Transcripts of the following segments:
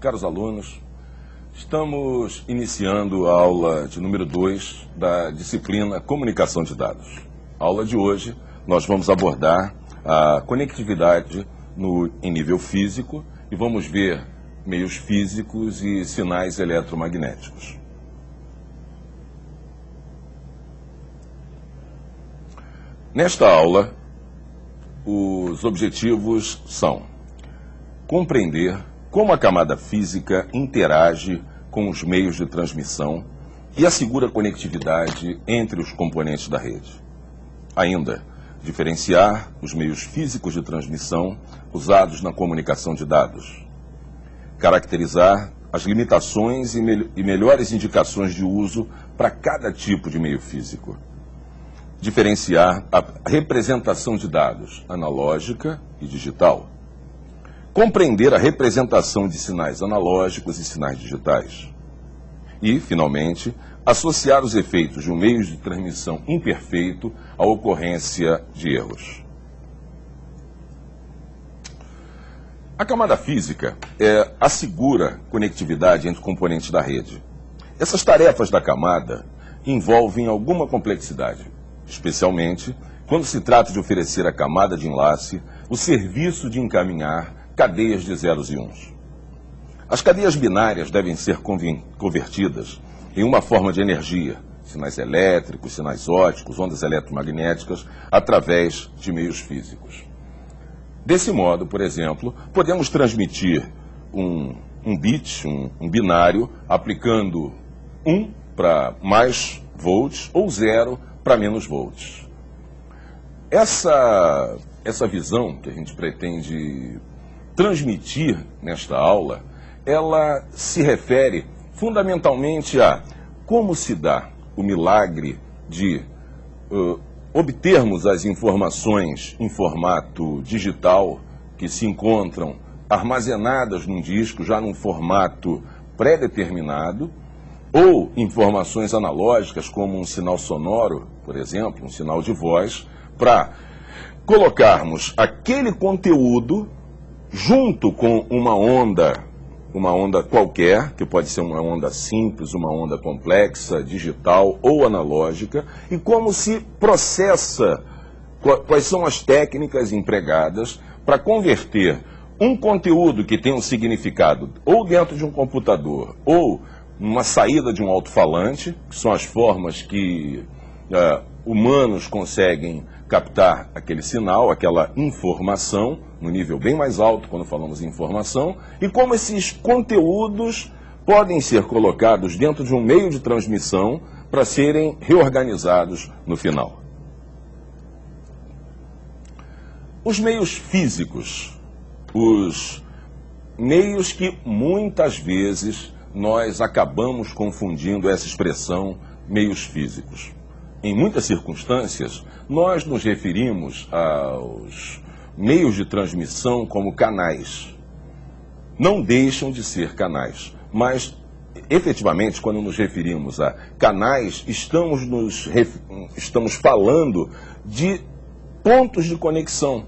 caros alunos, estamos iniciando a aula de número 2 da disciplina Comunicação de Dados. A aula de hoje nós vamos abordar a conectividade em nível físico e vamos ver meios físicos e sinais eletromagnéticos. Nesta aula, os objetivos são compreender como a camada física interage com os meios de transmissão e assegura a conectividade entre os componentes da rede. Ainda, diferenciar os meios físicos de transmissão usados na comunicação de dados. Caracterizar as limitações e melhores indicações de uso para cada tipo de meio físico. Diferenciar a representação de dados analógica e digital. Compreender a representação de sinais analógicos e sinais digitais. E, finalmente, associar os efeitos de um meio de transmissão imperfeito à ocorrência de erros. A camada física assegura conectividade entre componentes da rede. Essas tarefas da camada envolvem alguma complexidade, especialmente quando se trata de oferecer à camada de enlace o serviço de encaminhar cadeias de zeros e uns. As cadeias binárias devem ser convertidas em uma forma de energia, sinais elétricos, sinais óticos, ondas eletromagnéticas, através de meios físicos. Desse modo, por exemplo, podemos transmitir um bit, um binário, aplicando 1 para mais volts ou 0 para menos volts. Essa visão que a gente pretende transmitir nesta aula, ela se refere fundamentalmente a como se dá o milagre de obtermos as informações em formato digital que se encontram armazenadas num disco, já num formato pré-determinado, ou informações analógicas, como um sinal sonoro, por exemplo, um sinal de voz, para colocarmos aquele conteúdo junto com uma onda qualquer, que pode ser uma onda simples, uma onda complexa, digital ou analógica, e como se processa, quais são as técnicas empregadas para converter um conteúdo que tem um significado ou dentro de um computador ou numa saída de um alto-falante, que são as formas que humanos conseguem captar aquele sinal, aquela informação, no nível bem mais alto quando falamos em informação, e como esses conteúdos podem ser colocados dentro de um meio de transmissão para serem reorganizados no final. Os meios físicos, os meios que muitas vezes nós acabamos confundindo essa expressão meios físicos. Em muitas circunstâncias, nós nos referimos aos meios de transmissão como canais. Não deixam de ser canais, mas, efetivamente, quando nos referimos a canais, estamos falando de pontos de conexão.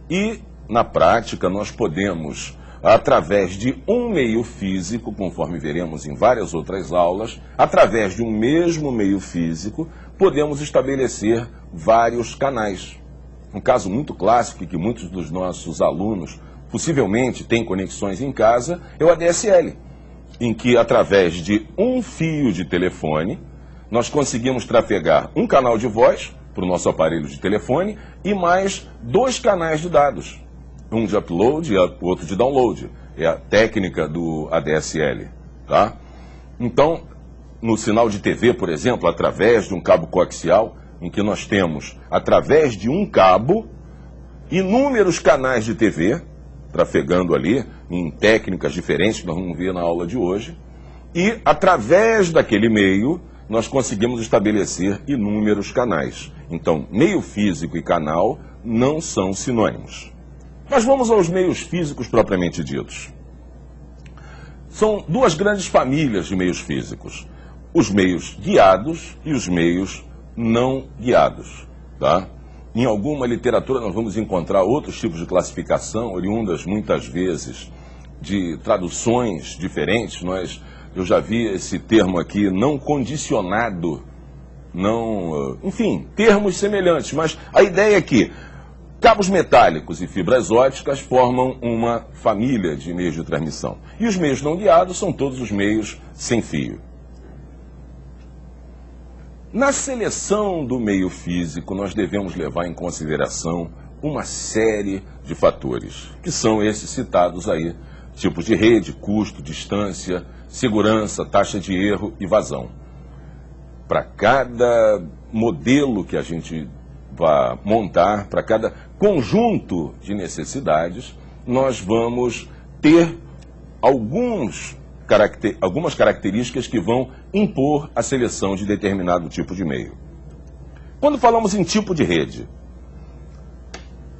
E, na prática, nós podemos, através de um meio físico, conforme veremos em várias outras aulas, através de um mesmo meio físico, podemos estabelecer vários canais. Um caso muito clássico, que muitos dos nossos alunos possivelmente têm conexões em casa, é o ADSL, em que, através de um fio de telefone, nós conseguimos trafegar um canal de voz para o nosso aparelho de telefone e mais 2 canais de dados. Um de upload e o outro de download. É a técnica do ADSL. Tá? Então, no sinal de TV, por exemplo, através de um cabo coaxial, em que nós temos, através de um cabo, inúmeros canais de TV, trafegando ali, em técnicas diferentes que nós vamos ver na aula de hoje, e, através daquele meio, nós conseguimos estabelecer inúmeros canais. Então, meio físico e canal não são sinônimos. Mas vamos aos meios físicos propriamente ditos. São 2 grandes famílias de meios físicos. Os meios guiados e os meios não guiados. Tá? Em alguma literatura nós vamos encontrar outros tipos de classificação, oriundas muitas vezes de traduções diferentes. Eu já vi esse termo aqui, não condicionado, enfim, termos semelhantes, mas a ideia é que cabos metálicos e fibras óticas formam uma família de meios de transmissão. E os meios não guiados são todos os meios sem fio. Na seleção do meio físico, nós devemos levar em consideração uma série de fatores, que são esses citados aí: tipos de rede, custo, distância, segurança, taxa de erro e vazão. Para cada modelo que a gente vai montar, para cada conjunto de necessidades, nós vamos ter algumas características que vão impor a seleção de determinado tipo de meio. Quando falamos em tipo de rede,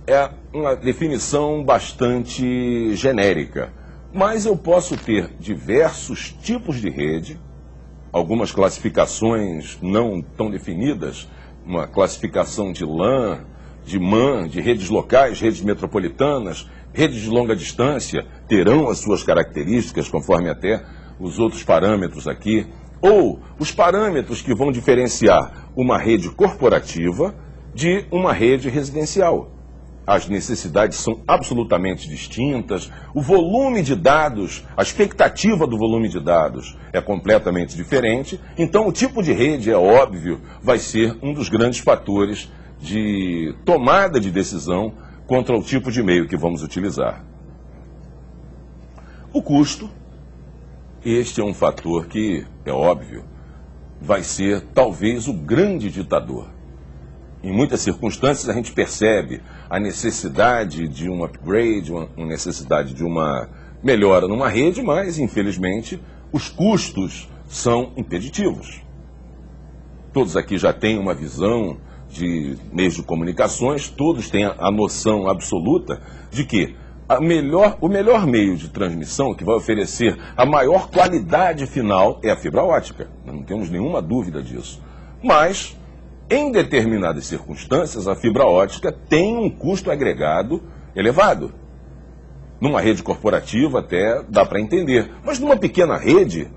é uma definição bastante genérica, mas eu posso ter diversos tipos de rede, algumas classificações não tão definidas, uma classificação de LAN, de MAN, de redes locais, redes metropolitanas, redes de longa distância, terão as suas características, conforme até os outros parâmetros aqui, ou os parâmetros que vão diferenciar uma rede corporativa de uma rede residencial. As necessidades são absolutamente distintas, o volume de dados, a expectativa do volume de dados é completamente diferente, então o tipo de rede, é óbvio, vai ser um dos grandes fatores de tomada de decisão quanto ao tipo de meio que vamos utilizar. O custo, este é um fator que, é óbvio, vai ser talvez o grande ditador. Em muitas circunstâncias a gente percebe a necessidade de um upgrade, uma necessidade de uma melhora numa rede, mas, infelizmente, os custos são impeditivos. Todos aqui já têm uma visão de meios de comunicações, todos têm a noção absoluta de que o melhor meio de transmissão que vai oferecer a maior qualidade final é a fibra ótica. Não temos nenhuma dúvida disso. Mas, em determinadas circunstâncias, a fibra ótica tem um custo agregado elevado. Numa rede corporativa até dá para entender, mas numa pequena rede,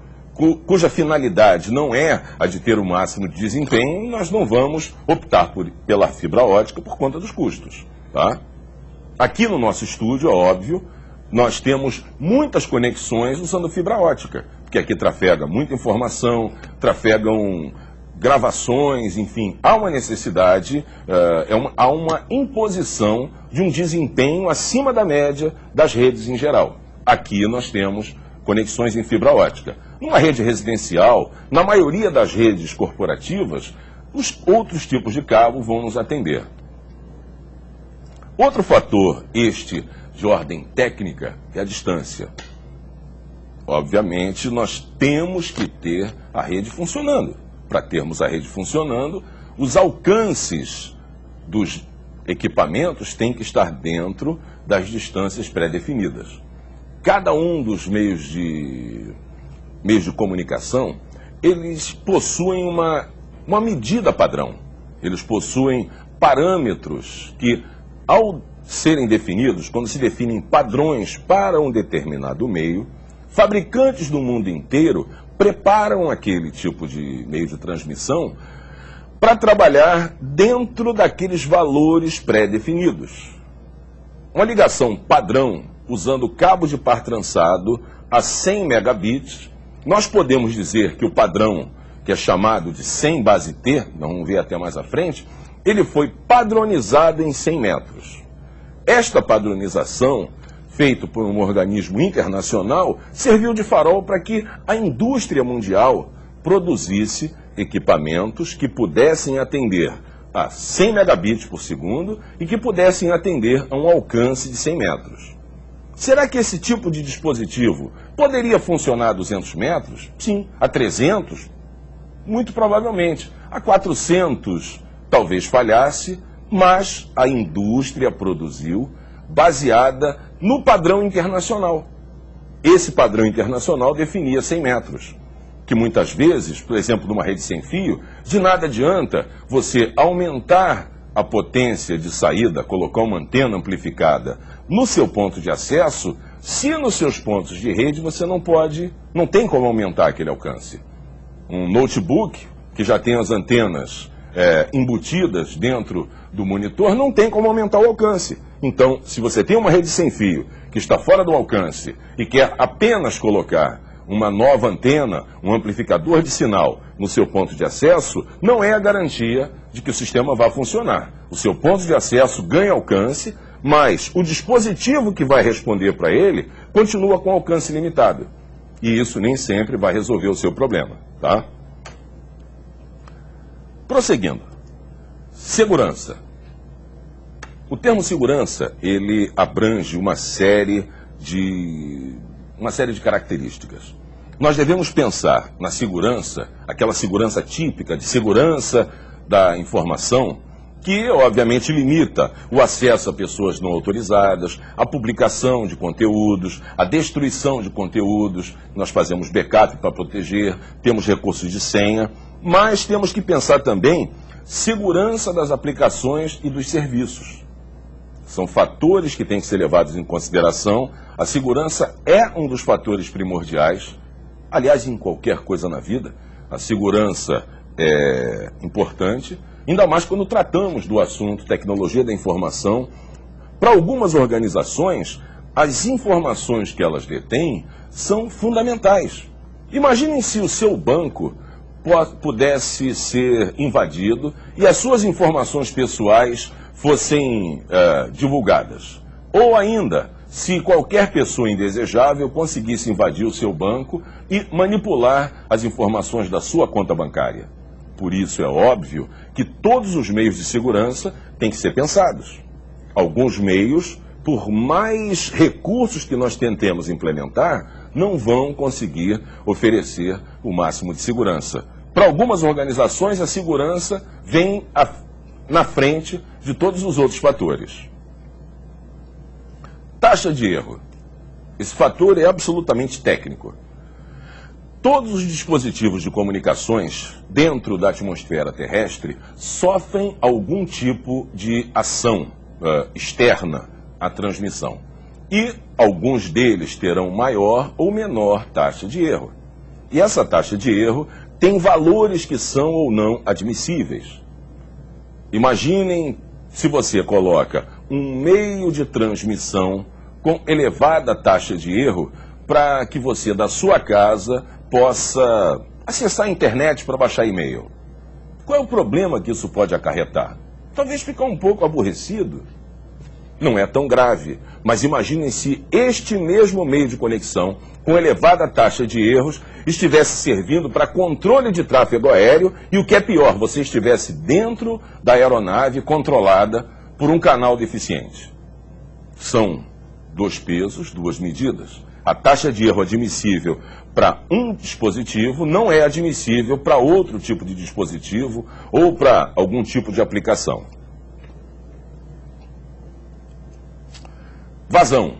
cuja finalidade não é a de ter o máximo de desempenho, nós não vamos optar pela fibra ótica por conta dos custos. Tá? Aqui no nosso estúdio, é óbvio, nós temos muitas conexões usando fibra ótica, porque aqui trafega muita informação, trafegam gravações, enfim, há uma necessidade, há uma imposição de um desempenho acima da média das redes em geral. Aqui nós temos conexões em fibra ótica. Numa rede residencial, na maioria das redes corporativas, os outros tipos de cabo vão nos atender. Outro fator, este de ordem técnica, é a distância. Obviamente, nós temos que ter a rede funcionando. Para termos a rede funcionando, os alcances dos equipamentos têm que estar dentro das distâncias pré-definidas. Cada um dos meios de comunicação, eles possuem uma medida padrão. Eles possuem parâmetros que, ao serem definidos, quando se definem padrões para um determinado meio, fabricantes do mundo inteiro preparam aquele tipo de meio de transmissão para trabalhar dentro daqueles valores pré-definidos. Uma ligação padrão, usando cabo de par trançado a 100 megabits, nós podemos dizer que o padrão, que é chamado de 100 base T, vamos ver até mais à frente, ele foi padronizado em 100 metros. Esta padronização, feita por um organismo internacional, serviu de farol para que a indústria mundial produzisse equipamentos que pudessem atender a 100 megabits por segundo e que pudessem atender a um alcance de 100 metros. Será que esse tipo de dispositivo poderia funcionar a 200 metros? Sim. A 300? Muito provavelmente. A 400 talvez falhasse, mas a indústria produziu baseada no padrão internacional. Esse padrão internacional definia 100 metros, que muitas vezes, por exemplo, numa rede sem fio, de nada adianta você aumentar a potência de saída, colocar uma antena amplificada no seu ponto de acesso, Se nos seus pontos de rede você não tem como aumentar aquele alcance. Um notebook que já tem as antenas embutidas dentro do monitor, não tem como aumentar o alcance. Então, se você tem uma rede sem fio que está fora do alcance e quer apenas colocar uma nova antena, um amplificador de sinal no seu ponto de acesso, não é a garantia de que o sistema vá funcionar. O seu ponto de acesso ganha alcance, mas o dispositivo que vai responder para ele continua com alcance limitado. E isso nem sempre vai resolver o seu problema, tá? Prosseguindo. Segurança. O termo segurança, ele abrange uma série de características. Nós devemos pensar na segurança, aquela segurança típica de segurança da informação, que obviamente limita o acesso a pessoas não autorizadas, a publicação de conteúdos, a destruição de conteúdos. Nós fazemos backup para proteger, temos recursos de senha, mas temos que pensar também segurança das aplicações e dos serviços. São fatores que têm que ser levados em consideração. A segurança é um dos fatores primordiais. Aliás, em qualquer coisa na vida, a segurança é importante, ainda mais quando tratamos do assunto tecnologia da informação. Para algumas organizações, as informações que elas detêm são fundamentais. Imaginem se o seu banco pudesse ser invadido e as suas informações pessoais fossem divulgadas. Ou ainda, se qualquer pessoa indesejável conseguisse invadir o seu banco e manipular as informações da sua conta bancária. Por isso é óbvio que todos os meios de segurança têm que ser pensados. Alguns meios, por mais recursos que nós tentemos implementar, não vão conseguir oferecer o máximo de segurança. Para algumas organizações, a segurança vem na frente de todos os outros fatores. Taxa de erro. Esse fator é absolutamente técnico. Todos os dispositivos de comunicações dentro da atmosfera terrestre sofrem algum tipo de ação externa à transmissão. E alguns deles terão maior ou menor taxa de erro. E essa taxa de erro tem valores que são ou não admissíveis. Imaginem se você coloca um meio de transmissão com elevada taxa de erro para que você da sua casa possa acessar a internet para baixar e-mail. Qual é o problema que isso pode acarretar? Talvez ficar um pouco aborrecido. Não é tão grave, mas imaginem se este mesmo meio de conexão, com elevada taxa de erros, estivesse servindo para controle de tráfego aéreo e, o que é pior, você estivesse dentro da aeronave controlada por um canal deficiente. São dois pesos, duas medidas. A taxa de erro admissível para um dispositivo não é admissível para outro tipo de dispositivo ou para algum tipo de aplicação. Vazão.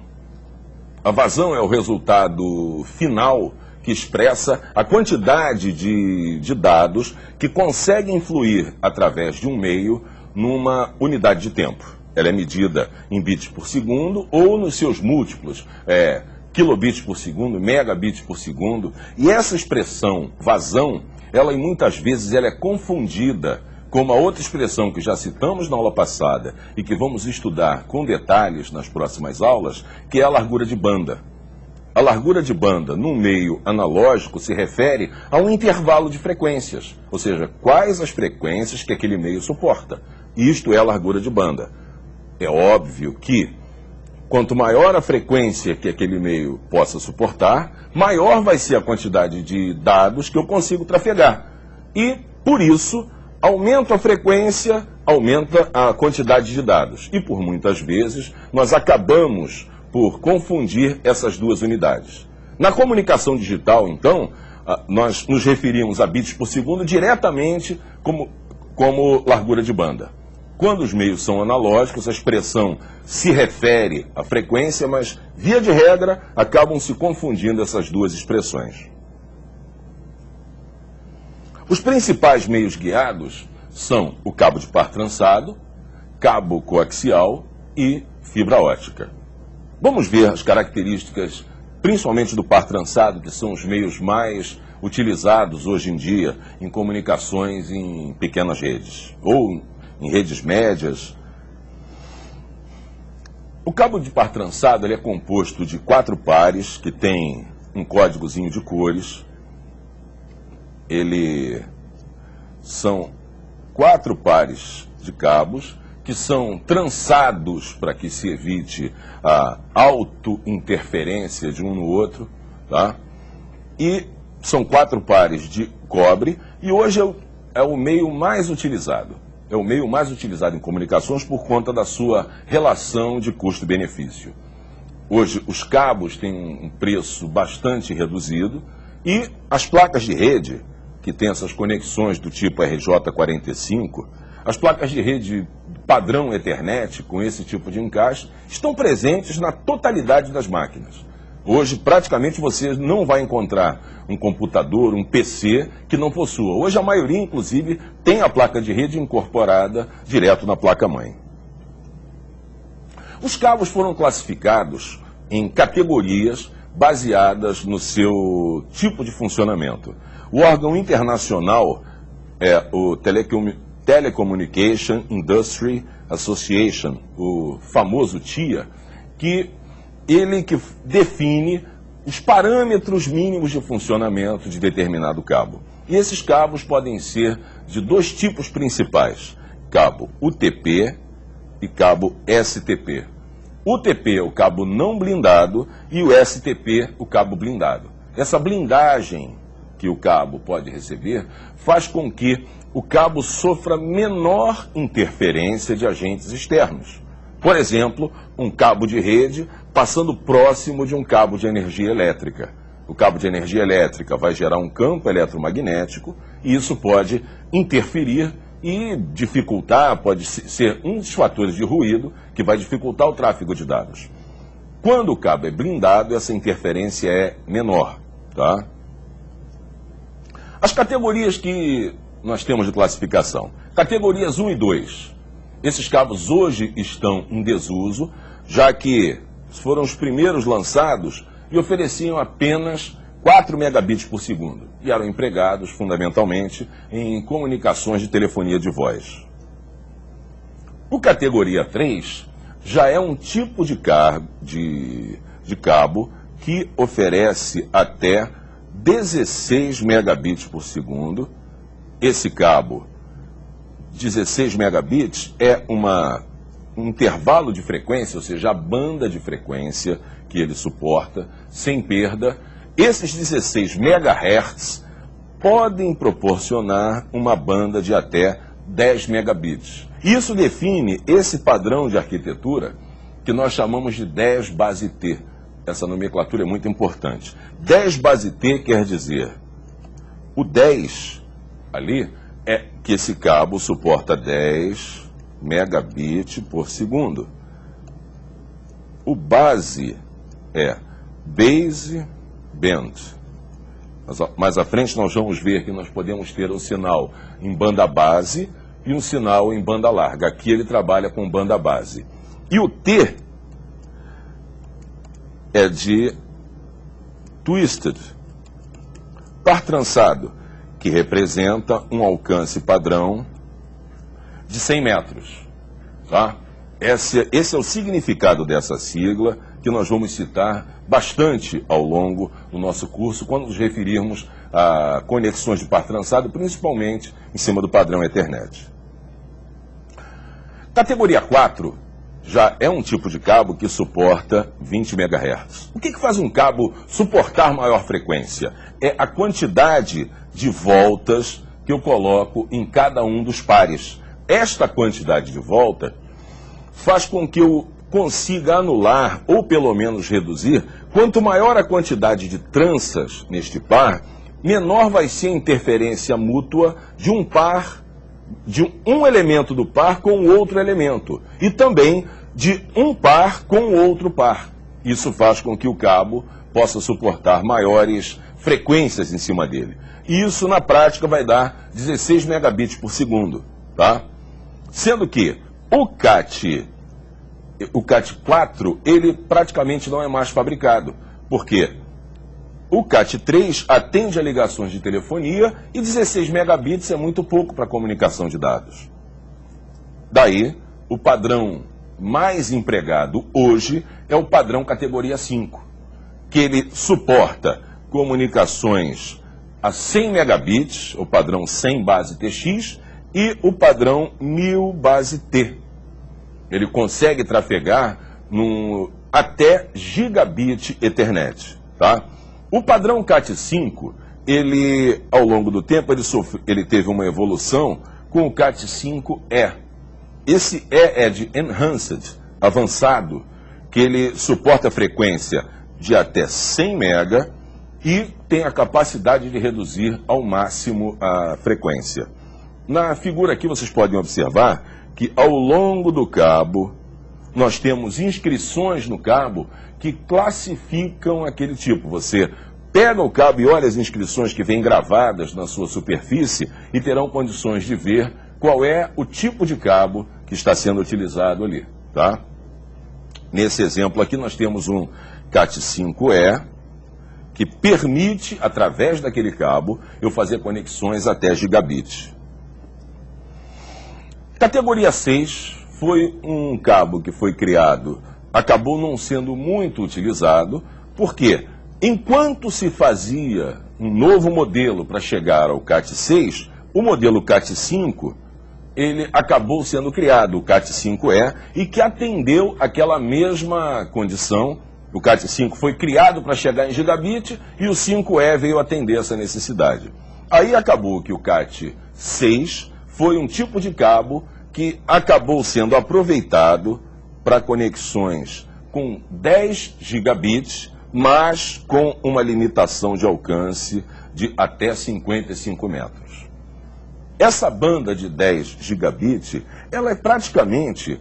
A vazão é o resultado final que expressa a quantidade de dados que conseguem fluir através de um meio numa unidade de tempo. Ela é medida em bits por segundo ou nos seus múltiplos, kilobits por segundo, megabits por segundo. E essa expressão vazão, ela muitas vezes ela é confundida com uma outra expressão que já citamos na aula passada e que vamos estudar com detalhes nas próximas aulas, que é a largura de banda. A largura de banda num meio analógico se refere a um intervalo de frequências, ou seja, quais as frequências que aquele meio suporta. Isto é a largura de banda. É óbvio que quanto maior a frequência que aquele meio possa suportar, maior vai ser a quantidade de dados que eu consigo trafegar. E, por isso, aumenta a frequência, aumenta a quantidade de dados. E por muitas vezes nós acabamos por confundir essas duas unidades. Na comunicação digital, então, nós nos referimos a bits por segundo diretamente como largura de banda. Quando os meios são analógicos, a expressão se refere à frequência, mas, via de regra, acabam se confundindo essas duas expressões. Os principais meios guiados são o cabo de par trançado, cabo coaxial e fibra ótica. Vamos ver as características, principalmente do par trançado, que são os meios mais utilizados hoje em dia em comunicações em pequenas redes, ou em redes médias. O cabo de par trançado ele é composto de 4 pares, que tem um códigozinho de cores. São 4 pares de cabos que são trançados para que se evite a auto-interferência de um no outro, tá? E são 4 pares de cobre, e hoje é o meio mais utilizado. É o meio mais utilizado em comunicações por conta da sua relação de custo-benefício. Hoje os cabos têm um preço bastante reduzido, e as placas de rede, que têm essas conexões do tipo RJ45, as placas de rede padrão Ethernet, com esse tipo de encaixe, estão presentes na totalidade das máquinas. Hoje, praticamente, você não vai encontrar um computador, um PC, que não possua. Hoje, a maioria, inclusive, tem a placa de rede incorporada direto na placa-mãe. Os cabos foram classificados em categorias baseadas no seu tipo de funcionamento. O órgão internacional é o Telecommunication Industry Association, o famoso TIA, que define os parâmetros mínimos de funcionamento de determinado cabo. E esses cabos podem ser de 2 tipos principais: cabo UTP e cabo STP. UTP é o cabo não blindado e o STP o cabo blindado. Essa blindagem que o cabo pode receber faz com que o cabo sofra menor interferência de agentes externos. Por exemplo, um cabo de rede passando próximo de um cabo de energia elétrica. O cabo de energia elétrica vai gerar um campo eletromagnético e isso pode interferir e dificultar, pode ser um dos fatores de ruído que vai dificultar o tráfego de dados. Quando o cabo é blindado, essa interferência é menor, tá? As categorias que nós temos de classificação. Categorias 1 e 2. Esses cabos hoje estão em desuso, já que foram os primeiros lançados e ofereciam apenas 4 megabits por segundo. E eram empregados, fundamentalmente, em comunicações de telefonia de voz. O categoria 3 já é um tipo de cabo que oferece até 16 megabits por segundo. Esse cabo, 16 megabits, é um intervalo de frequência, ou seja, a banda de frequência que ele suporta, sem perda. Esses 16 MHz podem proporcionar uma banda de até 10 megabits. Isso define esse padrão de arquitetura que nós chamamos de 10 base T. Essa nomenclatura é muito importante. 10 base T quer dizer, o 10 ali é que esse cabo suporta 10 megabits por segundo. O base é base band. Mais à frente nós vamos ver que nós podemos ter um sinal em banda base e um sinal em banda larga. Aqui ele trabalha com banda base. E o T é de twisted, par trançado, que representa um alcance padrão de 100 metros. Tá? Esse é o significado dessa sigla, que nós vamos citar bastante ao longo do nosso curso, quando nos referirmos a conexões de par trançado, principalmente em cima do padrão Ethernet. Categoria 4 já é um tipo de cabo que suporta 20 MHz. O que faz um cabo suportar maior frequência? É a quantidade de voltas que eu coloco em cada um dos pares. Esta quantidade de volta faz com que eu consiga anular, ou pelo menos reduzir, quanto maior a quantidade de tranças neste par, menor vai ser a interferência mútua de um par, de um elemento do par com o outro elemento, e também de um par com o outro par. Isso faz com que o cabo possa suportar maiores frequências em cima dele. E isso, na prática, vai dar 16 megabits por segundo, tá? Sendo que o CAT o Cat4, ele praticamente não é mais fabricado. Por quê? O Cat3 atende a ligações de telefonia e 16 megabits é muito pouco para comunicação de dados. Daí, o padrão mais empregado hoje é o padrão categoria 5, que ele suporta comunicações a 100 megabits, o padrão 100 base TX, e o padrão 1000 base T. Ele consegue trafegar até gigabit Ethernet, tá? O padrão Cat5, ele, ao longo do tempo, ele teve uma evolução com o Cat5e. Esse E é de Enhanced, avançado, que ele suporta a frequência de até 100 MB e tem a capacidade de reduzir ao máximo a frequência. Na figura aqui vocês podem observar que ao longo do cabo nós temos inscrições no cabo que classificam aquele tipo. Você pega o cabo e olha as inscrições que vêm gravadas na sua superfície e terão condições de ver qual é o tipo de cabo que está sendo utilizado ali, tá? Nesse exemplo aqui nós temos um Cat5e que permite, através daquele cabo, eu fazer conexões até gigabit. Categoria 6 foi um cabo que foi criado, acabou não sendo muito utilizado, porque enquanto se fazia um novo modelo para chegar ao Cat6, o modelo Cat5, ele acabou sendo criado, o Cat5e, e que atendeu aquela mesma condição. O Cat5 foi criado para chegar em gigabit e o 5e veio atender essa necessidade. Aí acabou que o Cat6 foi um tipo de cabo que acabou sendo aproveitado para conexões com 10 gigabits, mas com uma limitação de alcance de até 55 metros. Essa banda de 10 gigabits, ela é praticamente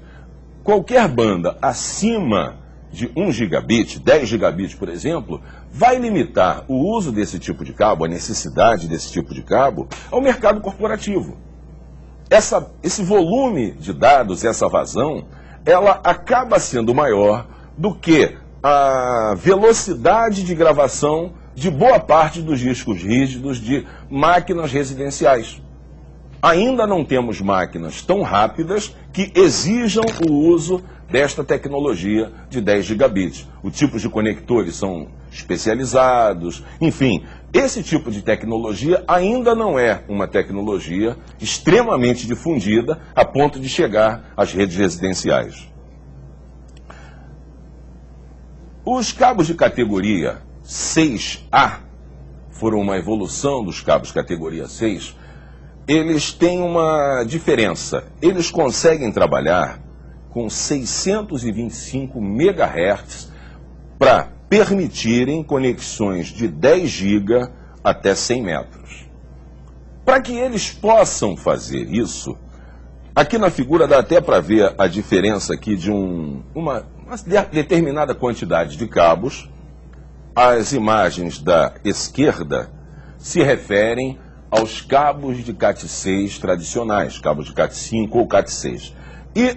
qualquer banda acima de 1 gigabit, 10 gigabits, por exemplo, vai limitar o uso desse tipo de cabo, a necessidade desse tipo de cabo, ao mercado corporativo. Esse volume de dados, essa vazão, ela acaba sendo maior do que a velocidade de gravação de boa parte dos discos rígidos de máquinas residenciais. Ainda não temos máquinas tão rápidas que exijam o uso desta tecnologia de 10 gigabits. Os tipos de conectores são especializados, enfim, esse tipo de tecnologia ainda não é uma tecnologia extremamente difundida a ponto de chegar às redes residenciais. Os cabos de categoria 6A foram uma evolução dos cabos categoria 6. Eles têm uma diferença. Eles conseguem trabalhar com 625 MHz para permitirem conexões de 10 GB até 100 metros. Para que eles possam fazer isso, aqui na figura dá até para ver a diferença aqui de uma determinada quantidade de cabos. As imagens da esquerda se referem aos cabos de Cat6 tradicionais, cabos de Cat5 ou Cat6. E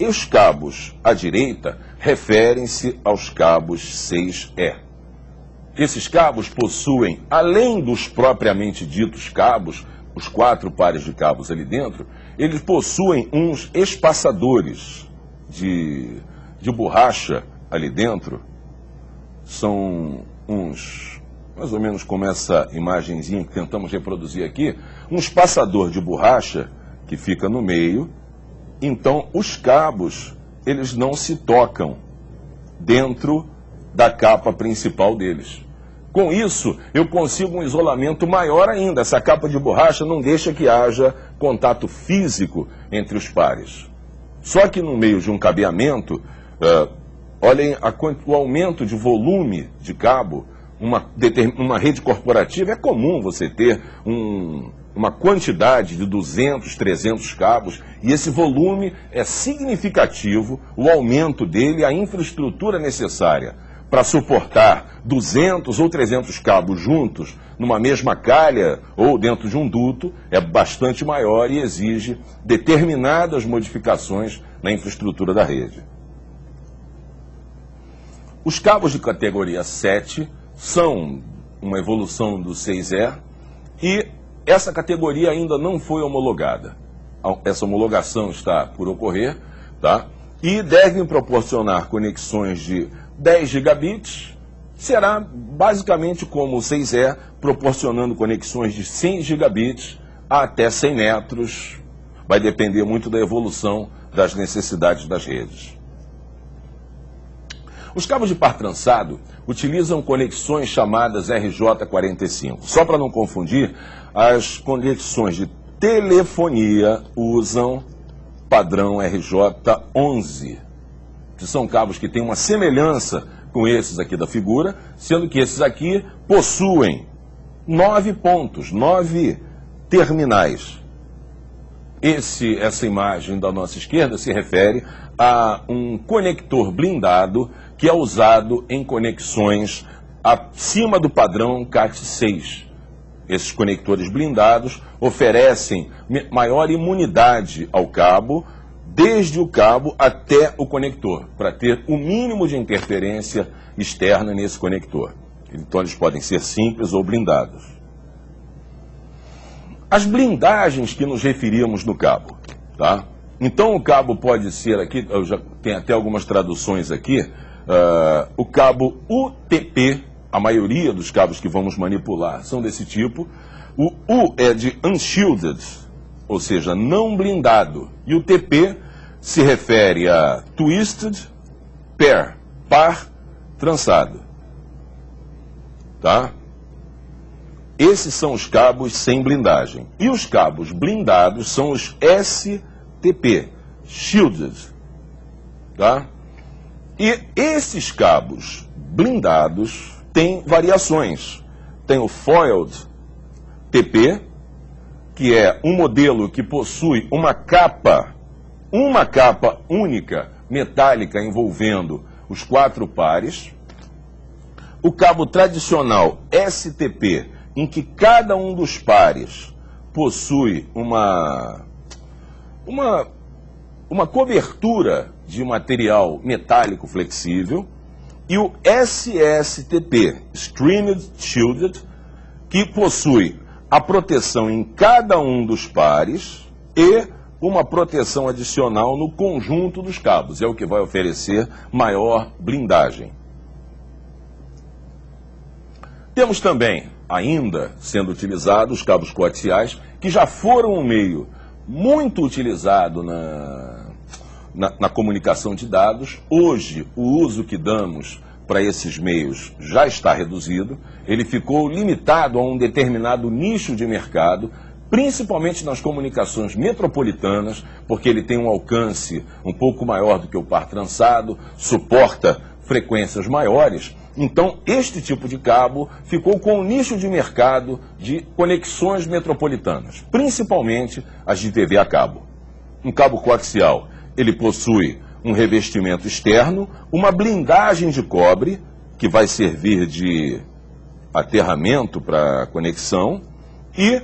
os cabos à direita referem-se aos cabos 6E. Esses cabos possuem, além dos propriamente ditos cabos, os 4 pares de cabos ali dentro, eles possuem uns espaçadores de borracha ali dentro. São uns, mais ou menos como essa imagenzinha que tentamos reproduzir aqui, um espaçador de borracha que fica no meio. Então, os cabos, eles não se tocam dentro da capa principal deles. Com isso, eu consigo um isolamento maior ainda. Essa capa de borracha não deixa que haja contato físico entre os pares. Só que no meio de um cabeamento, olhem o aumento de volume de cabo. Uma rede corporativa é comum você ter uma quantidade de 200, 300 cabos, e esse volume é significativo, o aumento dele, a infraestrutura necessária para suportar 200 ou 300 cabos juntos numa mesma calha ou dentro de um duto é bastante maior e exige determinadas modificações na infraestrutura da rede. Os cabos de categoria 7 são uma evolução do 6E e essa categoria ainda não foi homologada. Essa homologação está por ocorrer, tá? E devem proporcionar conexões de 10 gigabits, será basicamente como o 6E, proporcionando conexões de 100 gigabits até 100 metros, vai depender muito da evolução das necessidades das redes. Os cabos de par trançado utilizam conexões chamadas RJ45. Só para não confundir, as conexões de telefonia usam padrão RJ11, que são cabos que têm uma semelhança com esses aqui da figura, sendo que esses aqui possuem 9 pontos, 9 terminais. Essa imagem da nossa esquerda se refere a um conector blindado que é usado em conexões acima do padrão CAT6. Esses conectores blindados oferecem maior imunidade ao cabo, desde o cabo até o conector, para ter o mínimo de interferência externa nesse conector. Então eles podem ser simples ou blindados. As blindagens que nos referimos no cabo, tá? Então o cabo pode ser aqui, eu já tenho até algumas traduções aqui, o cabo UTP, a maioria dos cabos que vamos manipular são desse tipo. O U é de unshielded, ou seja, não blindado, e o TP se refere a twisted pair, par trançado, tá? Esses são os cabos sem blindagem. E os cabos blindados são os STP, shielded, tá? E esses cabos blindados têm variações. Tem o foiled TP, que é um modelo que possui uma capa única, metálica, envolvendo os 4 pares. O cabo tradicional STP, em que cada um dos pares possui uma cobertura de material metálico flexível, e o SSTP, Screened Shielded, que possui a proteção em cada um dos pares e uma proteção adicional no conjunto dos cabos. É o que vai oferecer maior blindagem. Temos também, ainda sendo utilizados, os cabos coaxiais, que já foram um meio muito utilizado na comunicação de dados. Hoje, o uso que damos para esses meios já está reduzido. Ele ficou limitado a um determinado nicho de mercado, principalmente nas comunicações metropolitanas, porque ele tem um alcance um pouco maior do que o par trançado, suporta frequências maiores. Então, este tipo de cabo ficou com um nicho de mercado de conexões metropolitanas, principalmente as de TV a cabo. Um cabo coaxial, ele possui um revestimento externo, uma blindagem de cobre, que vai servir de aterramento para conexão, e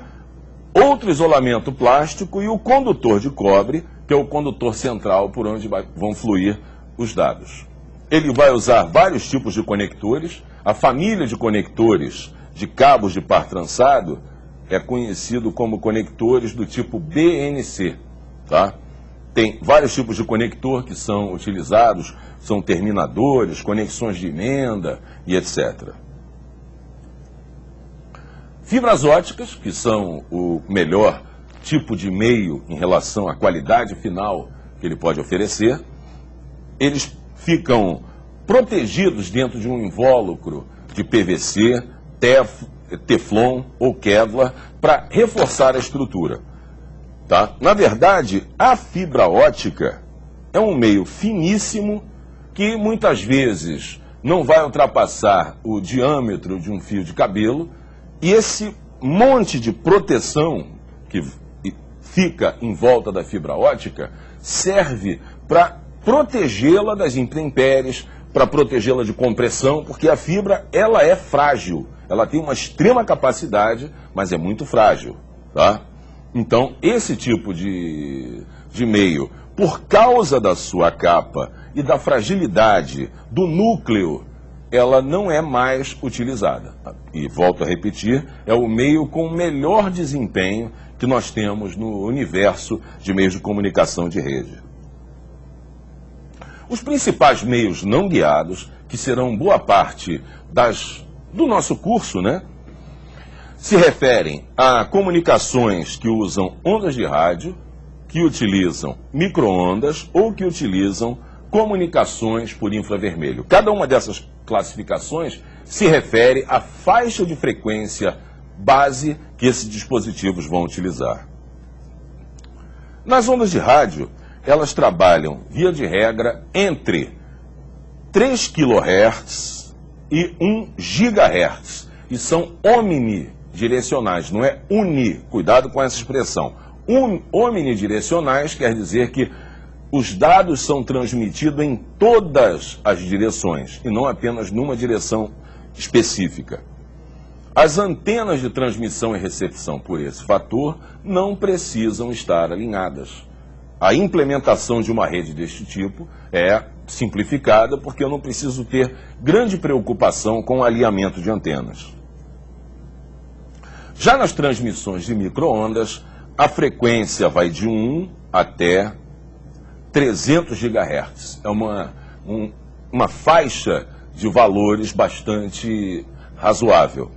outro isolamento plástico e o condutor de cobre, que é o condutor central por onde vão fluir os dados. Ele vai usar vários tipos de conectores. A família de conectores de cabos de par trançado é conhecido como conectores do tipo BNC, tá? Tem vários tipos de conector que são utilizados, são terminadores, conexões de emenda e etc. Fibras óticas, que são o melhor tipo de meio em relação à qualidade final que ele pode oferecer. Eles ficam protegidos dentro de um invólucro de PVC, Teflon ou Kevlar para reforçar a estrutura. Tá? Na verdade, a fibra ótica é um meio finíssimo que muitas vezes não vai ultrapassar o diâmetro de um fio de cabelo, e esse monte de proteção que fica em volta da fibra ótica serve para protegê-la das intempéries, para protegê-la de compressão, porque a fibra ela é frágil, ela tem uma extrema capacidade, mas é muito frágil, tá? Então, esse tipo de meio, por causa da sua capa e da fragilidade do núcleo ela não é mais utilizada. E volto a repetir, é o meio com melhor desempenho que nós temos no universo de meios de comunicação de rede. Os principais meios não guiados, que serão boa parte do nosso curso, né, se referem a comunicações que usam ondas de rádio, que utilizam micro-ondas ou que utilizam comunicações por infravermelho. Cada uma dessas classificações se refere à faixa de frequência base que esses dispositivos vão utilizar. Nas ondas de rádio, elas trabalham, via de regra, entre 3 kHz e 1 GHz. E são omnidirecionais, não é uni. Cuidado com essa expressão. Omnidirecionais quer dizer que os dados são transmitidos em todas as direções e não apenas numa direção específica. As antenas de transmissão e recepção, por esse fator, não precisam estar alinhadas. A implementação de uma rede deste tipo é simplificada porque eu não preciso ter grande preocupação com o alinhamento de antenas. Já nas transmissões de micro-ondas, a frequência vai de 1 até 300 GHz. É uma faixa de valores bastante razoável.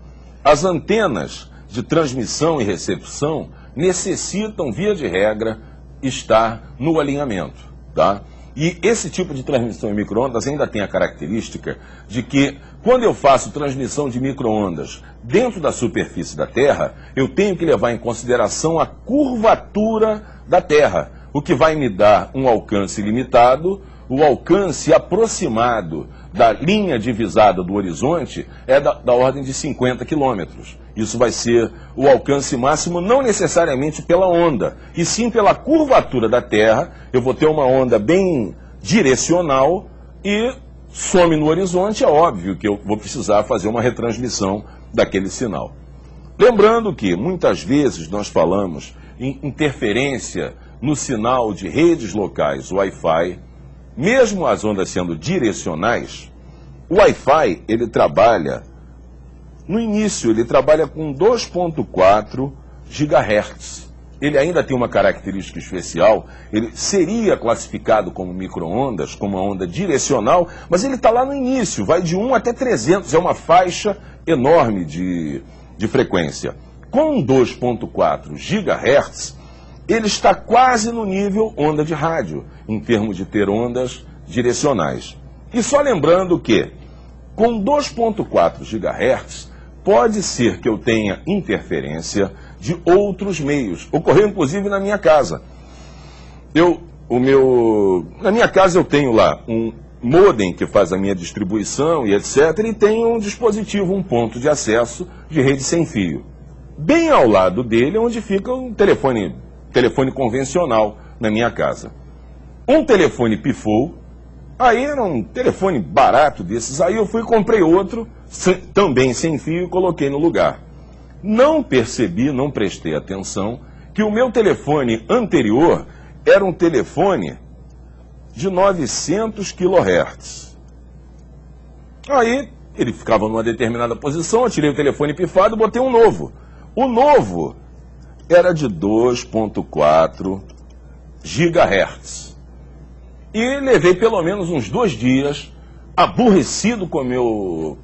As antenas de transmissão e recepção necessitam, via de regra, estar no alinhamento, tá? E esse tipo de transmissão em micro-ondas ainda tem a característica de que, quando eu faço transmissão de micro-ondas dentro da superfície da Terra, eu tenho que levar em consideração a curvatura da Terra, o que vai me dar um alcance limitado. O alcance aproximado da linha divisada do horizonte é da ordem de 50 quilômetros. Isso vai ser o alcance máximo, não necessariamente pela onda, e sim pela curvatura da Terra. Eu vou ter uma onda bem direcional e some no horizonte, é óbvio que eu vou precisar fazer uma retransmissão daquele sinal. Lembrando que, muitas vezes, nós falamos em interferência no sinal de redes locais Wi-Fi. Mesmo as ondas sendo direcionais, o Wi-Fi, ele trabalha, no início, ele trabalha com 2.4 GHz. Ele ainda tem uma característica especial, ele seria classificado como micro-ondas, como uma onda direcional, mas ele está lá no início, vai de 1 até 300, é uma faixa enorme de frequência. Com 2.4 GHz, ele está quase no nível onda de rádio, em termos de ter ondas direcionais. E só lembrando que, com 2.4 GHz, pode ser que eu tenha interferência de outros meios. Ocorreu, inclusive, na minha casa. Na minha casa eu tenho lá um modem que faz a minha distribuição e etc. E tenho um dispositivo, um ponto de acesso de rede sem fio. Bem ao lado dele é onde fica um telefone convencional na minha casa. Um telefone pifou, aí era um telefone barato desses, aí eu fui e comprei outro, também sem fio, e coloquei no lugar. Não percebi, não prestei atenção, que o meu telefone anterior era um telefone de 900 kHz. Aí ele ficava numa determinada posição, eu tirei o telefone pifado e botei um novo. O novo era de 2.4 GHz. E levei pelo menos uns 2 dias, aborrecido com meu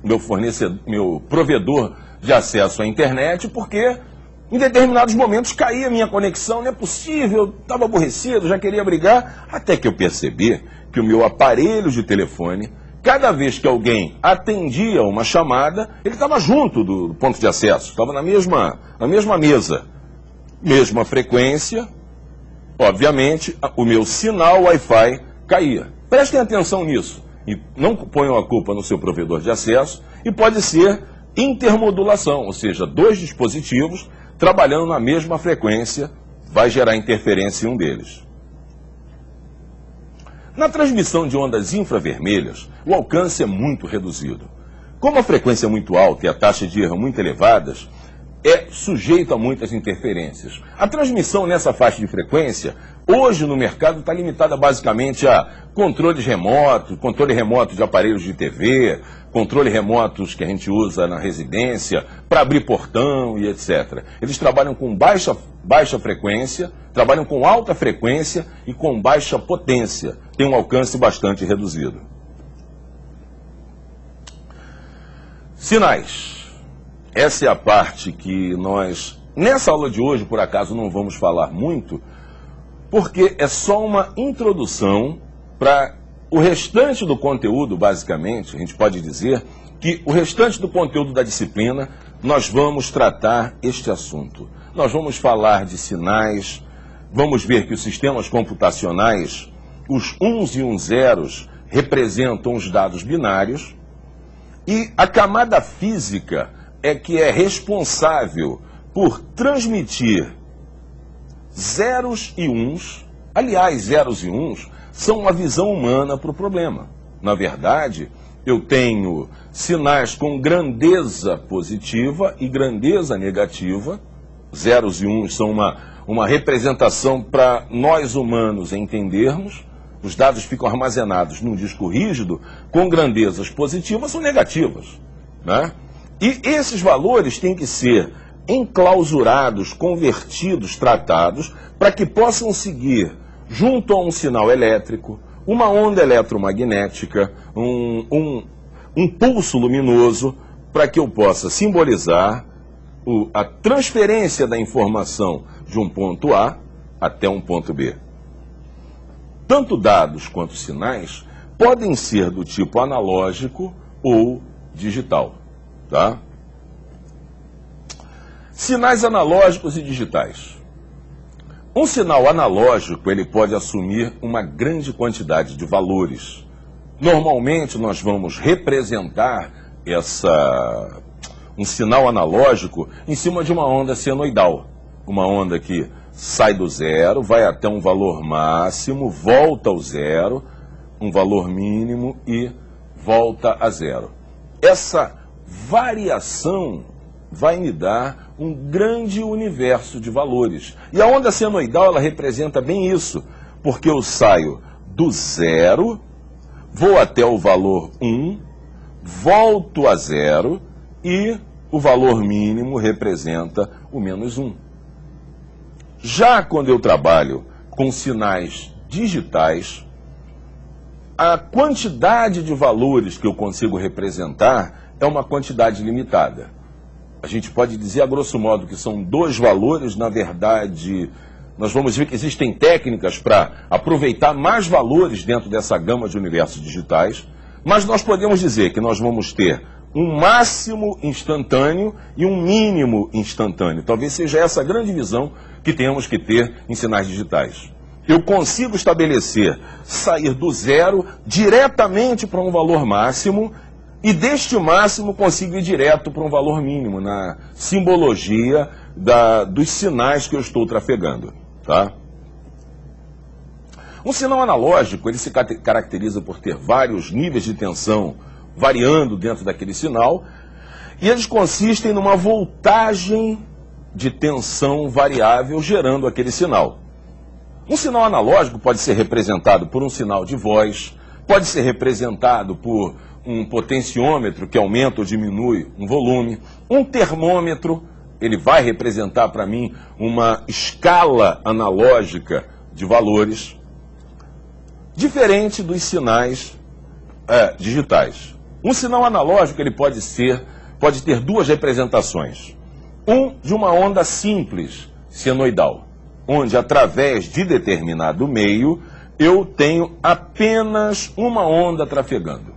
provedor de acesso à internet, porque em determinados momentos caía a minha conexão, não é possível, estava aborrecido, já queria brigar, até que eu percebi que o meu aparelho de telefone, cada vez que alguém atendia uma chamada, ele estava junto do ponto de acesso, estava na mesma mesa. Mesma frequência, obviamente, o meu sinal Wi-Fi caía. Prestem atenção nisso. E não ponham a culpa no seu provedor de acesso. E pode ser intermodulação, ou seja, 2 dispositivos trabalhando na mesma frequência, vai gerar interferência em um deles. Na transmissão de ondas infravermelhas, o alcance é muito reduzido. Como a frequência é muito alta e a taxa de erro muito elevadas, é sujeito a muitas interferências. A transmissão nessa faixa de frequência, hoje no mercado, está limitada basicamente a controle remoto de aparelhos de TV, controle remotos que a gente usa na residência, para abrir portão e etc. Eles trabalham com baixa frequência, trabalham com alta frequência e com baixa potência. Tem um alcance bastante reduzido. Sinais. Essa é a parte que nós, nessa aula de hoje, por acaso, não vamos falar muito, porque é só uma introdução para o restante do conteúdo, basicamente. A gente pode dizer que o restante do conteúdo da disciplina, nós vamos tratar este assunto. Nós vamos falar de sinais, vamos ver que os sistemas computacionais, os uns e uns zeros, representam os dados binários, e a camada física é que é responsável por transmitir zeros e uns. Aliás, zeros e uns são uma visão humana para o problema. Na verdade, eu tenho sinais com grandeza positiva e grandeza negativa. Zeros e uns são uma representação para nós humanos entendermos. Os dados ficam armazenados num disco rígido com grandezas positivas ou negativas, né? E esses valores têm que ser enclausurados, convertidos, tratados, para que possam seguir, junto a um sinal elétrico, uma onda eletromagnética, um pulso luminoso, para que eu possa simbolizar a transferência da informação de um ponto A até um ponto B. Tanto dados quanto sinais podem ser do tipo analógico ou digital. Tá? Sinais analógicos e digitais. Um sinal analógico, ele pode assumir uma grande quantidade de valores. Normalmente nós vamos representar um sinal analógico em cima de uma onda senoidal. Uma onda que sai do zero, vai até um valor máximo, volta ao zero, um valor mínimo e volta a zero. Essa variação vai me dar um grande universo de valores. E a onda senoidal, ela representa bem isso, porque eu saio do zero, vou até o valor 1, volto a zero e o valor mínimo representa o menos 1. Já quando eu trabalho com sinais digitais, a quantidade de valores que eu consigo representar é uma quantidade limitada. A gente pode dizer, a grosso modo, que são 2 valores. Na verdade, nós vamos ver que existem técnicas para aproveitar mais valores dentro dessa gama de universos digitais, mas nós podemos dizer que nós vamos ter um máximo instantâneo e um mínimo instantâneo. Talvez seja essa a grande visão que temos que ter em sinais digitais. Eu consigo estabelecer, sair do zero diretamente para um valor máximo, e deste máximo consigo ir direto para um valor mínimo, na simbologia dos sinais que eu estou trafegando. Tá? Um sinal analógico, ele se caracteriza por ter vários níveis de tensão variando dentro daquele sinal, e eles consistem numa voltagem de tensão variável gerando aquele sinal. Um sinal analógico pode ser representado por um sinal de voz, pode ser representado por um potenciômetro que aumenta ou diminui um volume, um termômetro, ele vai representar para mim uma escala analógica de valores, diferente dos sinais digitais. Um sinal analógico, ele pode ter 2 representações. De uma onda simples, senoidal, onde através de determinado meio eu tenho apenas uma onda trafegando.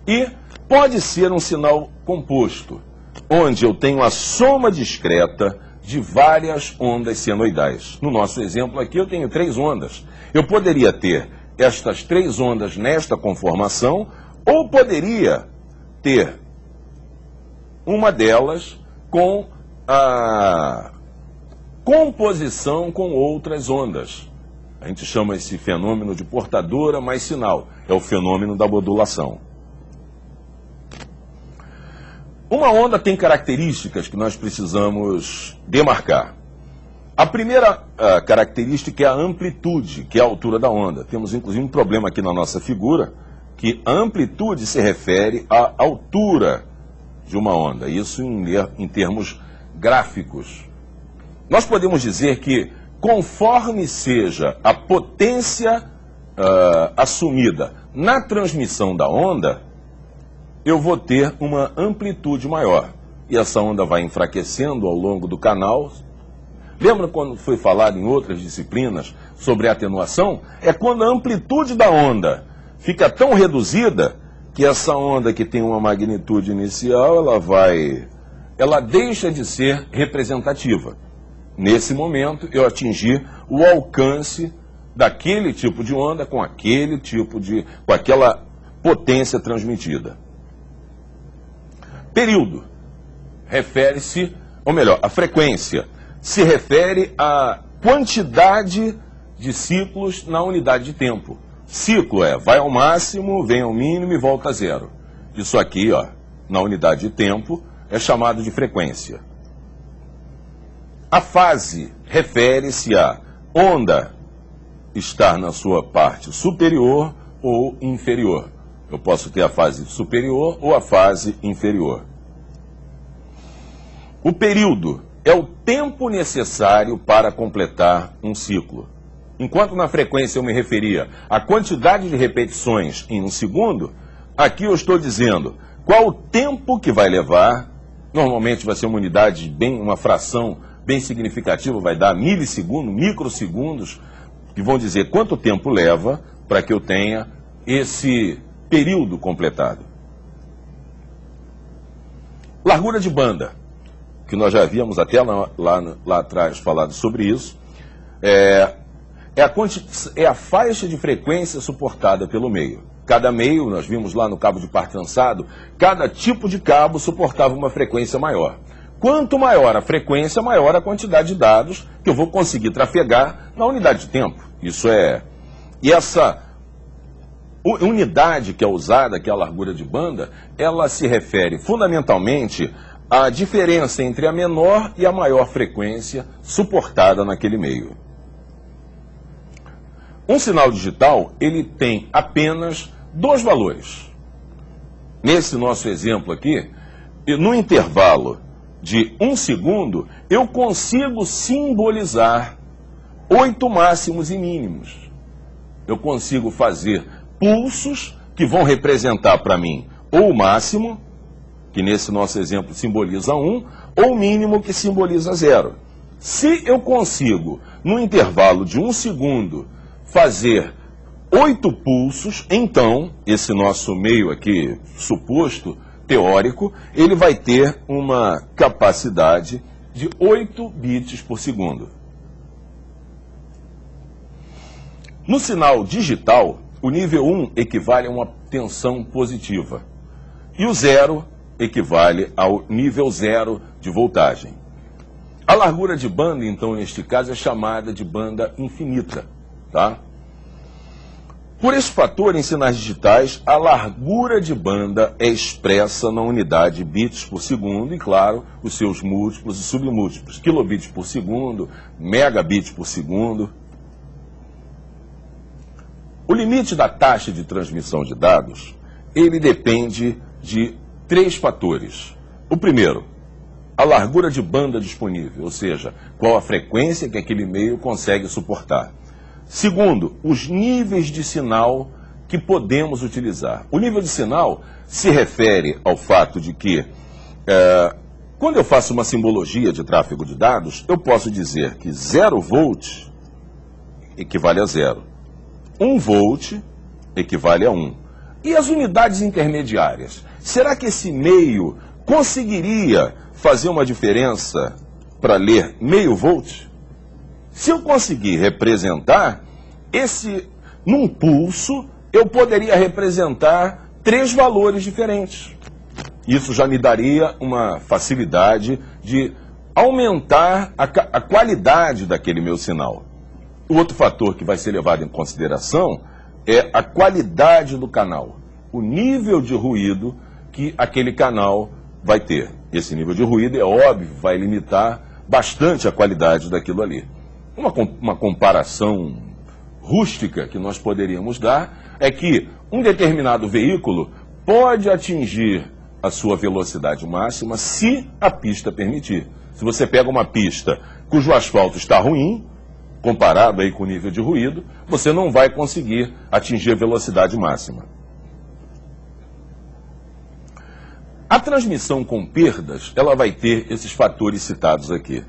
E pode ser um sinal composto, onde eu tenho a soma discreta de várias ondas senoidais. No nosso exemplo aqui eu tenho 3 ondas. Eu poderia ter estas 3 ondas nesta conformação, ou poderia ter uma delas com a composição com outras ondas. A gente chama esse fenômeno de portadora mais sinal. É o fenômeno da modulação. Uma onda tem características que nós precisamos demarcar. A primeira característica é a amplitude, que é a altura da onda. Temos inclusive um problema aqui na nossa figura, que a amplitude se refere à altura de uma onda, isso em termos gráficos. Nós podemos dizer que conforme seja a potência assumida na transmissão da onda, eu vou ter uma amplitude maior. E essa onda vai enfraquecendo ao longo do canal. Lembra quando foi falado em outras disciplinas sobre atenuação? É quando a amplitude da onda fica tão reduzida que essa onda que tem uma magnitude inicial, ela deixa de ser representativa. Nesse momento, eu atingi o alcance daquele tipo de onda com aquela potência transmitida. Período refere-se, ou melhor, a frequência se refere à quantidade de ciclos na unidade de tempo. Ciclo vai ao máximo, vem ao mínimo e volta a zero. Isso aqui, na unidade de tempo, é chamado de frequência. A fase refere-se à onda estar na sua parte superior ou inferior. Eu posso ter a fase superior ou a fase inferior. O período é o tempo necessário para completar um ciclo. Enquanto na frequência eu me referia à quantidade de repetições em um segundo, aqui eu estou dizendo qual o tempo que vai levar. Normalmente vai ser uma unidade, uma fração bem significativa, vai dar milissegundos, microsegundos, que vão dizer quanto tempo leva para que eu tenha esse período completado. Largura de banda, que nós já havíamos até lá atrás falado sobre isso, é a faixa de frequência suportada pelo meio. Cada meio, nós vimos lá no cabo de par trançado, cada tipo de cabo suportava uma frequência maior. Quanto maior a frequência, maior a quantidade de dados que eu vou conseguir trafegar na unidade de tempo. E essa unidade que é usada, que é a largura de banda, ela se refere fundamentalmente à diferença entre a menor e a maior frequência suportada naquele meio. Um sinal digital, ele tem apenas dois valores. Nesse nosso exemplo aqui, no intervalo de 1 segundo, eu consigo simbolizar 8 máximos e mínimos. Eu consigo fazer pulsos que vão representar para mim ou o máximo, que nesse nosso exemplo simboliza 1, ou o mínimo, que simboliza 0. Se eu consigo, no intervalo de 1 segundo, fazer 8 pulsos, então, esse nosso meio aqui suposto, teórico, ele vai ter uma capacidade de 8 bits por segundo. No sinal digital, o nível 1 equivale a uma tensão positiva. E o 0 equivale ao nível 0 de voltagem. A largura de banda, então, neste caso, é chamada de banda infinita. Tá? Por esse fator, em sinais digitais, a largura de banda é expressa na unidade bits por segundo e, claro, os seus múltiplos e submúltiplos. Kilobits por segundo, megabits por segundo. O limite da taxa de transmissão de dados, ele depende de 3 fatores. O primeiro, a largura de banda disponível, ou seja, qual a frequência que aquele meio consegue suportar. Segundo, os níveis de sinal que podemos utilizar. O nível de sinal se refere ao fato de que, quando eu faço uma simbologia de tráfego de dados, eu posso dizer que 0 volt equivale a 0. 1 volt equivale a 1. E as unidades intermediárias? Será que esse meio conseguiria fazer uma diferença para ler meio volt? Se eu conseguir representar num pulso, eu poderia representar 3 valores diferentes. Isso já me daria uma facilidade de aumentar a qualidade daquele meu sinal. O outro fator que vai ser levado em consideração é a qualidade do canal, o nível de ruído que aquele canal vai ter esse nível de ruído, é óbvio, vai limitar bastante a qualidade daquilo ali. Uma comparação rústica que nós poderíamos dar é que um determinado veículo pode atingir a sua velocidade máxima se a pista permitir. Se você pega uma pista cujo asfalto está ruim, comparado aí com o nível de ruído, você não vai conseguir atingir a velocidade máxima. A transmissão com perdas, ela vai ter esses fatores citados aqui: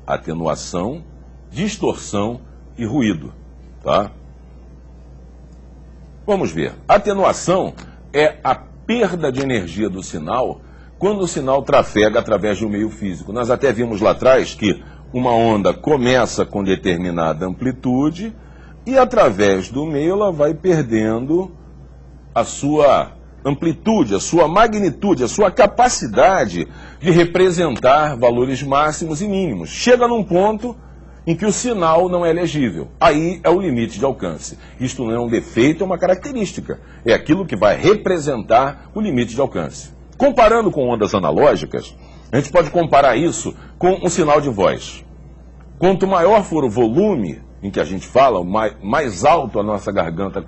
atenuação, distorção e ruído, tá? Vamos ver. Atenuação é a perda de energia do sinal quando o sinal trafega através de um meio físico. Nós até vimos lá atrás que uma onda começa com determinada amplitude e através do meio ela vai perdendo a sua amplitude, a sua magnitude, a sua capacidade de representar valores máximos e mínimos. Chega num ponto em que o sinal não é legível. Aí é o limite de alcance. Isto não é um defeito, é uma característica. É aquilo que vai representar o limite de alcance. Comparando com ondas analógicas, a gente pode comparar isso com um sinal de voz. Quanto maior for o volume em que a gente fala, mais alto a nossa garganta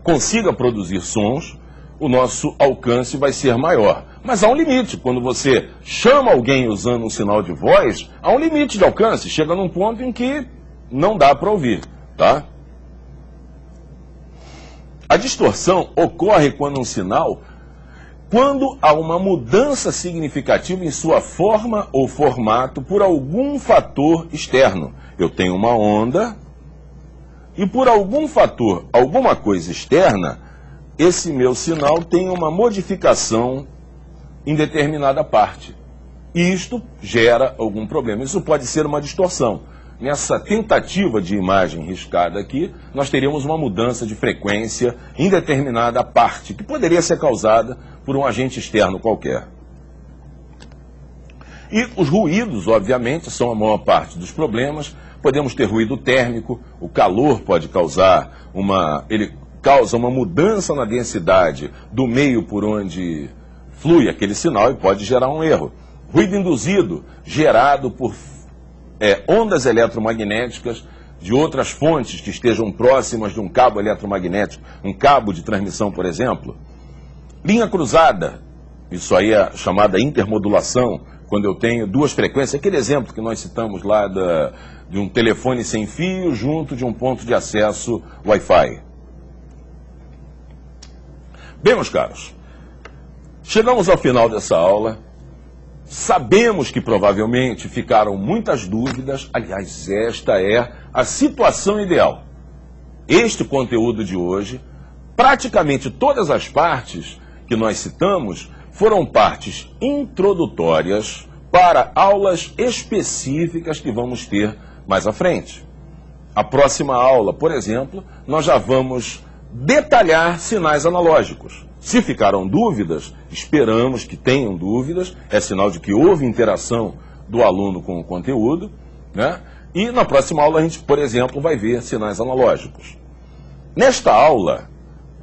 consiga produzir sons, o nosso alcance vai ser maior. Mas há um limite. Quando você chama alguém usando um sinal de voz, há um limite de alcance. Chega num ponto em que não dá para ouvir, tá? A distorção ocorre quando há uma mudança significativa em sua forma ou formato por algum fator externo. Eu tenho uma onda e por algum fator, alguma coisa externa, esse meu sinal tem uma modificação em determinada parte. E isto gera algum problema. Isso pode ser uma distorção. Nessa tentativa de imagem riscada aqui, nós teríamos uma mudança de frequência em determinada parte, que poderia ser causada por um agente externo qualquer. E os ruídos, obviamente, são a maior parte dos problemas. Podemos ter ruído térmico, o calor pode causar ele causa uma mudança na densidade do meio por onde flui aquele sinal e pode gerar um erro. Ruído induzido, gerado por ondas eletromagnéticas de outras fontes que estejam próximas de um cabo eletromagnético, um cabo de transmissão, por exemplo. Linha cruzada, isso aí é chamada intermodulação, quando eu tenho duas frequências, aquele exemplo que nós citamos lá de um telefone sem fio junto de um ponto de acesso Wi-Fi. Bem, meus caros, chegamos ao final dessa aula. Sabemos que provavelmente ficaram muitas dúvidas. Aliás, esta é a situação ideal. Este conteúdo de hoje, praticamente todas as partes que nós citamos, foram partes introdutórias para aulas específicas que vamos ter mais à frente. A próxima aula, por exemplo, nós já vamos detalhar sinais analógicos. Se ficaram dúvidas, esperamos que tenham dúvidas, é sinal de que houve interação do aluno com o conteúdo, né? E na próxima aula a gente, por exemplo, vai ver sinais analógicos. Nesta aula,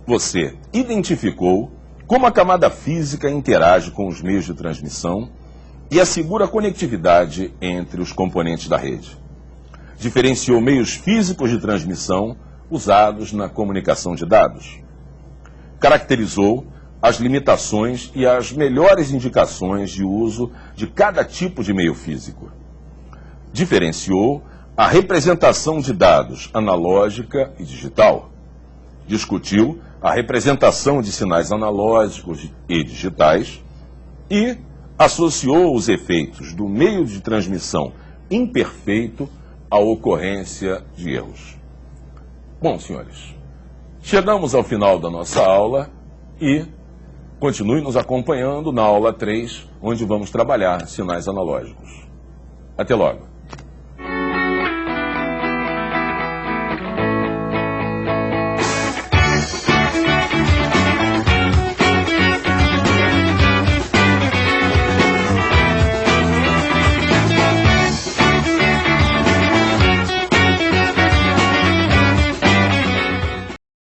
você identificou como a camada física interage com os meios de transmissão e assegura a conectividade entre os componentes da rede. Diferenciou meios físicos de transmissão usados na comunicação de dados. Caracterizou as limitações e as melhores indicações de uso de cada tipo de meio físico. Diferenciou a representação de dados analógica e digital. Discutiu a representação de sinais analógicos e digitais e associou os efeitos do meio de transmissão imperfeito à ocorrência de erros. Bom, senhores, chegamos ao final da nossa aula e continue nos acompanhando na aula 3, onde vamos trabalhar sinais analógicos. Até logo.